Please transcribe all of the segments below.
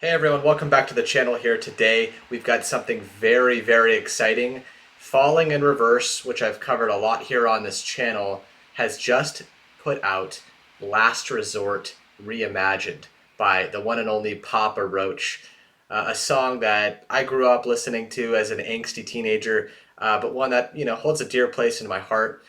Hey everyone, welcome back to the channel here. Today we've got something very, very exciting. Falling in Reverse, which I've covered a lot here on this channel, has just put out Last Resort Reimagined by the one and only Papa Roach. A song that I grew up listening to as an angsty teenager, but one that, holds a dear place in my heart.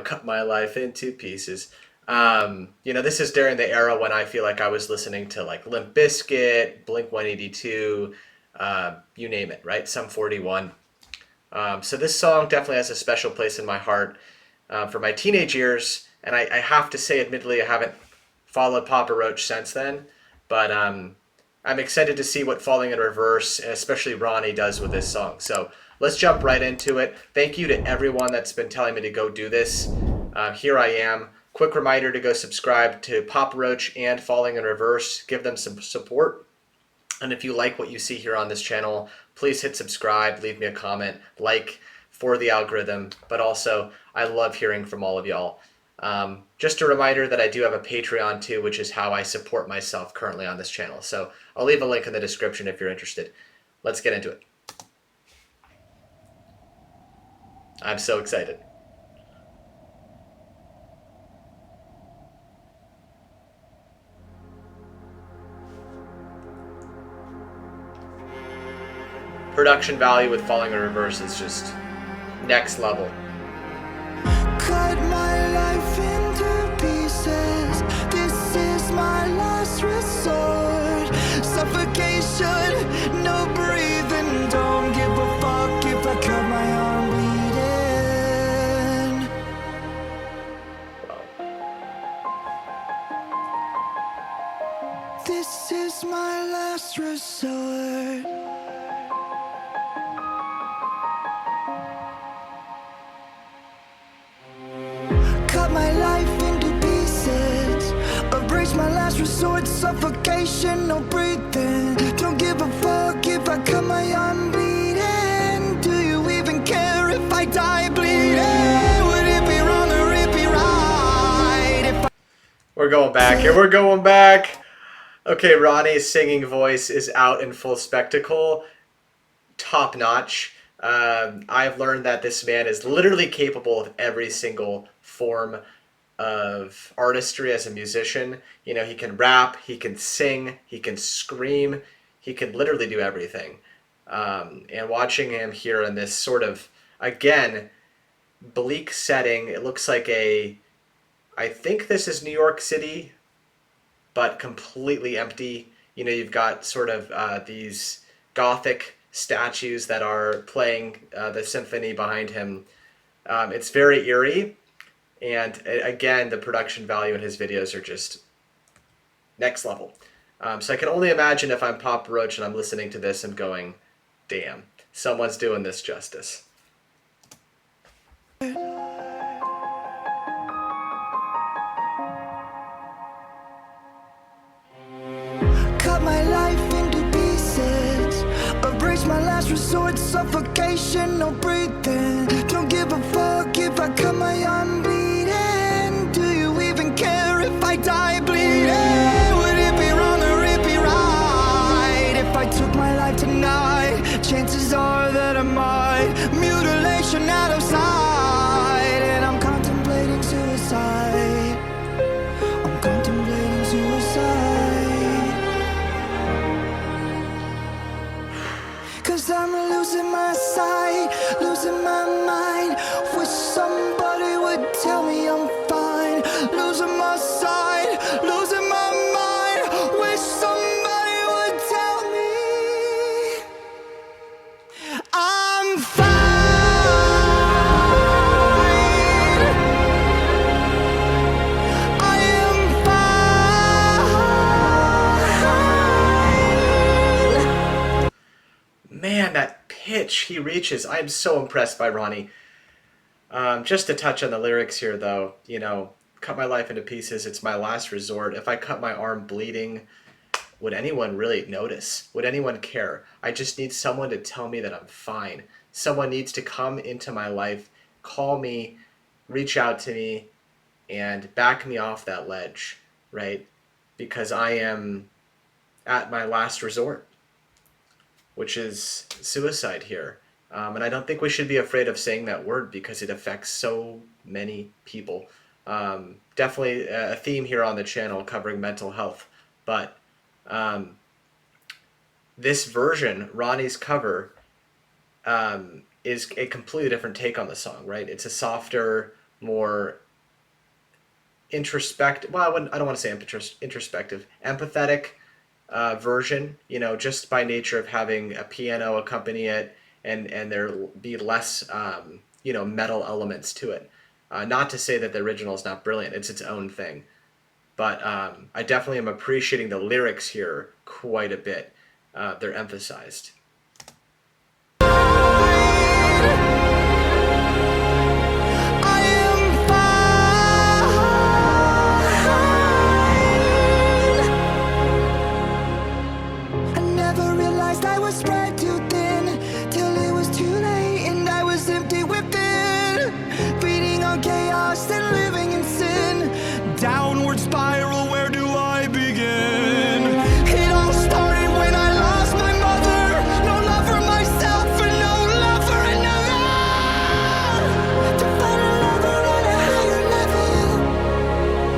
Cut my life into pieces. This is during the era when I feel like I was listening to like Limp Bizkit, Blink 182, you name it, right? Sum 41. So this song definitely has a special place in my heart for my teenage years. And I have to say, admittedly, I haven't followed Papa Roach since then. But I'm excited to see what Falling in Reverse, and especially Ronnie, does with this song. So let's jump right into it. Thank you to everyone that's been telling me to go do this. Here I am. Quick reminder to go subscribe to Papa Roach and Falling in Reverse. Give them some support. And if you like what you see here on this channel, please hit subscribe, leave me a comment, like for the algorithm. But also, I love hearing from all of y'all. Just a reminder that I do have a Patreon too, which is how I support myself currently on this channel. So I'll leave a link in the description if you're interested. Let's get into it. I'm so excited. Production value with Falling in Reverse is just next level. Cut my life into pieces. This is my last resort. Suffocation, no breathing. Don't give a fuck if I cut my arm bleeding. This is my last resort. Cut my life into pieces. Erase my last resort. Suffocation, no breathing. Don't give a fuck if I cut my arm bleeding. Do you even care if I die bleeding? Would it be wrong or it be right? We're going back here. We're going back. Okay, Ronnie's singing voice is out in full spectacle. Top notch. I've learned that this man is literally capable of every single form of artistry as a musician. He can rap, he can sing, he can scream, he can literally do everything. And watching him here in this sort of, again, bleak setting, it looks like I think this is New York City, but completely empty. You've got sort of these gothic statues that are playing the symphony behind him. It's very eerie, and again, the production value in his videos are just next level. So I can only imagine if I'm Papa Roach and I'm listening to this and going, damn, someone's doing this justice. Cut my life into pieces. Erase my last resort. Suffocation, no breathing. Don't give a fuck if I cut my arm bleeding. Do you even care if I die bleeding? Would it be wrong or it be right? If I took my life tonight, chances are that I might. Mutilation out of sight, and I'm contemplating suicide. I'm contemplating suicide. 'Cause I'm losing my sight, losing my mind. Wish somebody would tell me I'm fine. Losing my sight, losing my mind. Wish somebody would tell me I'm fine. I am fine. Man, that pitch he reaches. I'm so impressed by Ronnie. Just to touch on the lyrics here, though, cut my life into pieces. It's my last resort. If I cut my arm bleeding, would anyone really notice? Would anyone care? I just need someone to tell me that I'm fine. Someone needs to come into my life, call me, reach out to me, and back me off that ledge, right? Because I am at my last resort, which is suicide here. And I don't think we should be afraid of saying that word because it affects so many people. Definitely a theme here on the channel covering mental health. But this version, Ronnie's cover, is a completely different take on the song, right? It's a softer, more introspective. Well, I don't want to say introspective, empathetic version. You know, just by nature of having a piano accompany it, and there be less, metal elements to it. Not to say that the original is not brilliant; it's its own thing. But I definitely am appreciating the lyrics here quite a bit. They're emphasized. I am fine. I never realized I was spread too thin till it was too late and I was empty within, feeding on chaos and living in sin. Downward spiral, where do I begin? It all started when I lost my mother. No love for myself and no love for another. To find a lover on a higher level,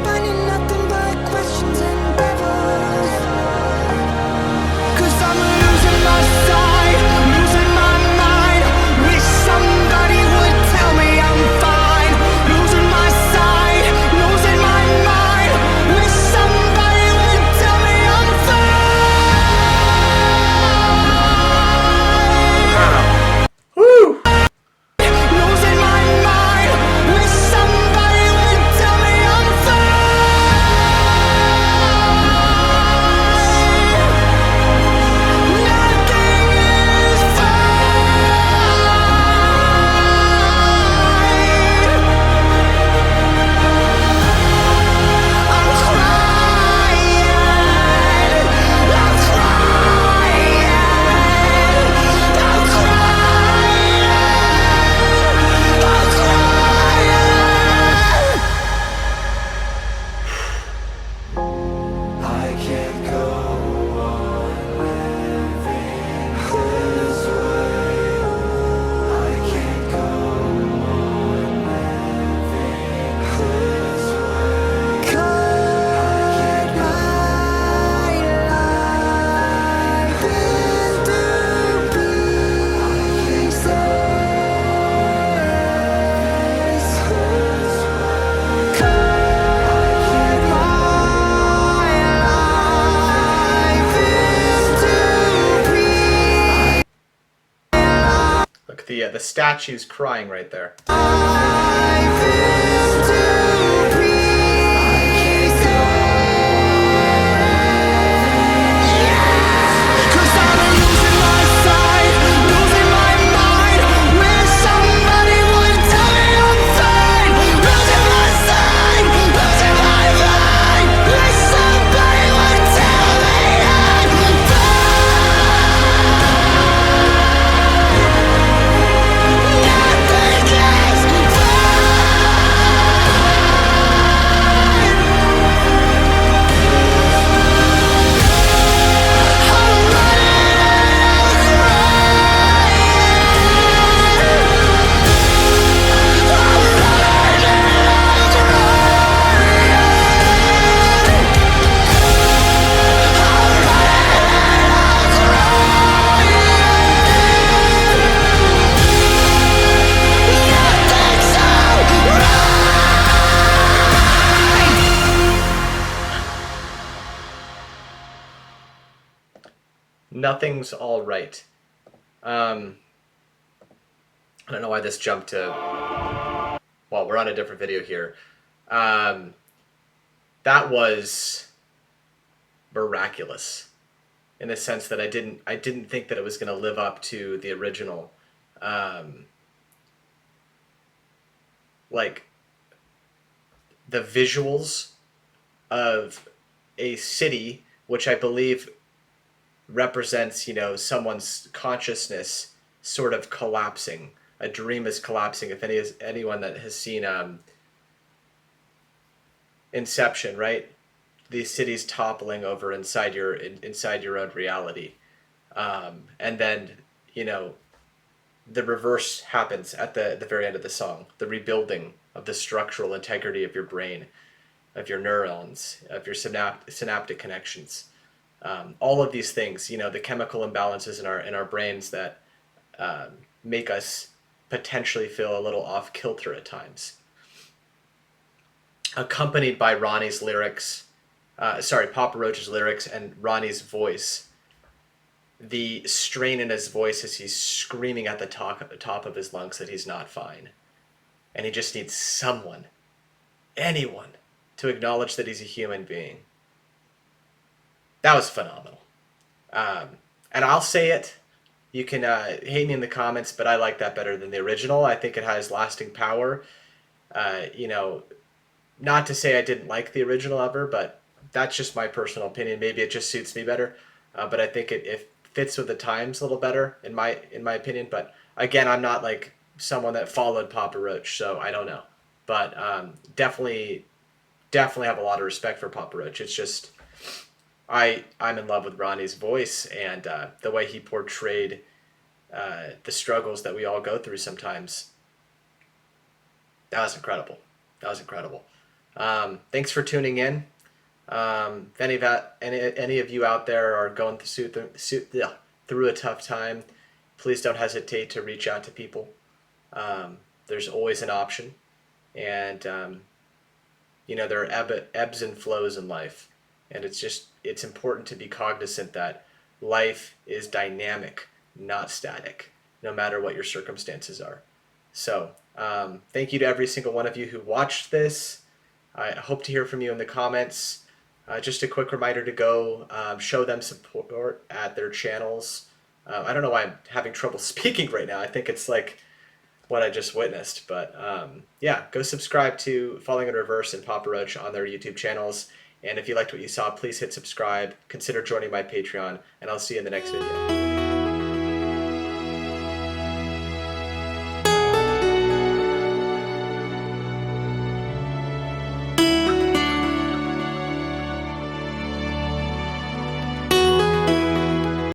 finding nothing but questions and devils. 'Cause I'm losing my sight, losing my mind. Wish somebody would tell me I'm fine. Losing my sight, losing my mind. Wish somebody would tell me I'm fine. Woo! Losing my mind. Wish somebody would tell me I'm fine. Nothing is fine. I'm I can't go on living this way. I can't go on living this way. Cut my life into pieces. Look, the statue's crying right there. Nothing's all right. I don't know why this jumped to. Well, we're on a different video here. That was miraculous, in the sense that I didn't think that it was going to live up to the original. Like the visuals of a city, which I believe represents, someone's consciousness sort of collapsing. A dream is collapsing. If anyone that has seen Inception, right? these cities toppling over inside inside your own reality, and then you know the reverse happens at the very end of the song, the rebuilding of the structural integrity of your brain, of your neurons, of your synaptic connections. All of these things, the chemical imbalances in our brains that make us potentially feel a little off kilter at times. Accompanied by Ronnie's lyrics, Papa Roach's lyrics and Ronnie's voice, the strain in his voice as he's screaming at the top of his lungs that he's not fine. And he just needs someone, anyone, to acknowledge that he's a human being. That was phenomenal. And I'll say it. You can hate me in the comments, but I like that better than the original. I think it has lasting power. Not to say I didn't like the original ever, but that's just my personal opinion. Maybe it just suits me better. But I think it fits with the times a little better in my opinion. But again, I'm not like someone that followed Papa Roach, so I don't know. But definitely have a lot of respect for Papa Roach. It's just I'm in love with Ronnie's voice and the way he portrayed the struggles that we all go through sometimes. That was incredible. Thanks for tuning in. If any of you out there are going through a tough time, please don't hesitate to reach out to people. There's always an option, and there are ebbs and flows in life, and it's important to be cognizant that life is dynamic, not static, no matter what your circumstances are. So thank you to every single one of you who watched this. I hope to hear from you in the comments. Just a quick reminder to go show them support at their channels. I don't know why I'm having trouble speaking right now. I think it's like what I just witnessed. But go subscribe to Falling in Reverse and Papa Roach on their YouTube channels. And if you liked what you saw, please hit subscribe. Consider joining my Patreon, and I'll see you in the next video.